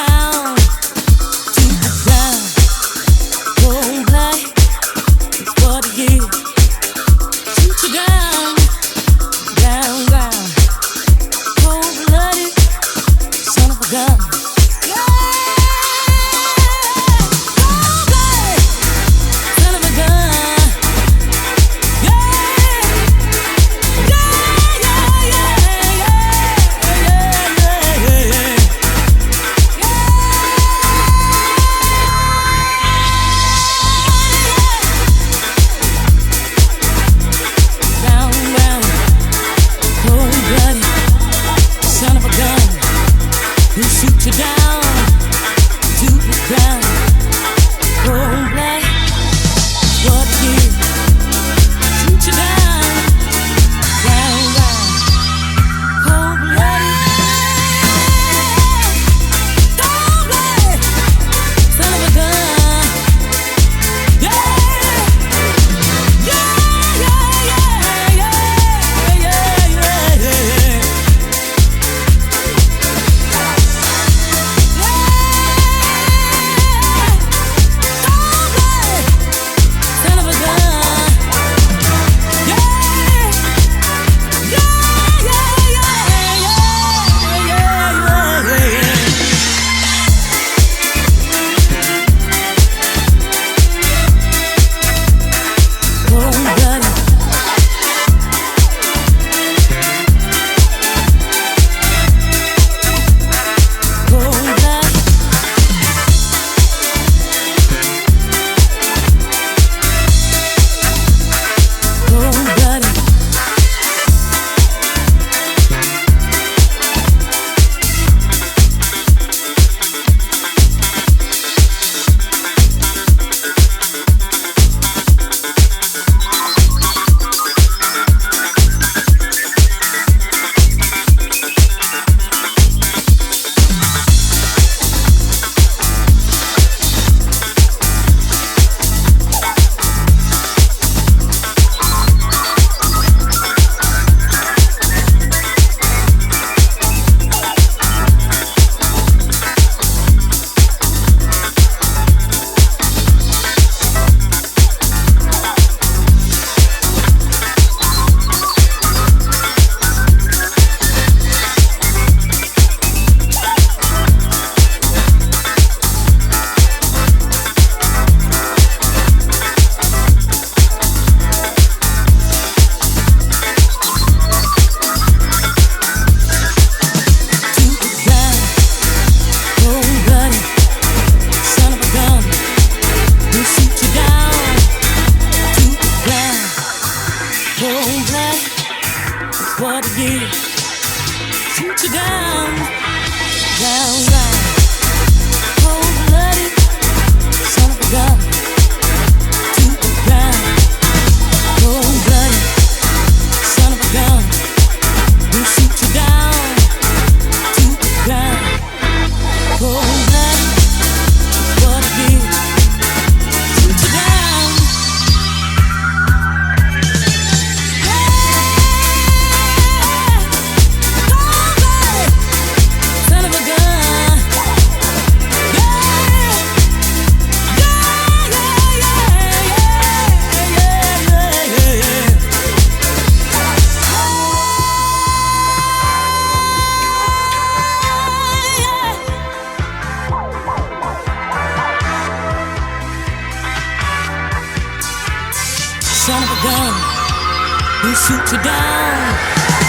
down to the ground. Cold blood is what it is. Shoot you down, down, down. Cold blooded, son of a gun. Shoot you down to the ground. Cold blood, what it is. Shoot you down, down, down. Cold blooded, cold blooded, son of a gun. Yeah, yeah, yeah, yeah, yeah, yeah, yeah, yeah. What it is. Shoot you down, down, down. Cold-blooded, son of a gun. To the ground. Cold-blooded, son of a gun. We'll shoot you down to the ground. Cold-blooded, what it is. Shoot you down. Son of a gun, we'll shoot you down.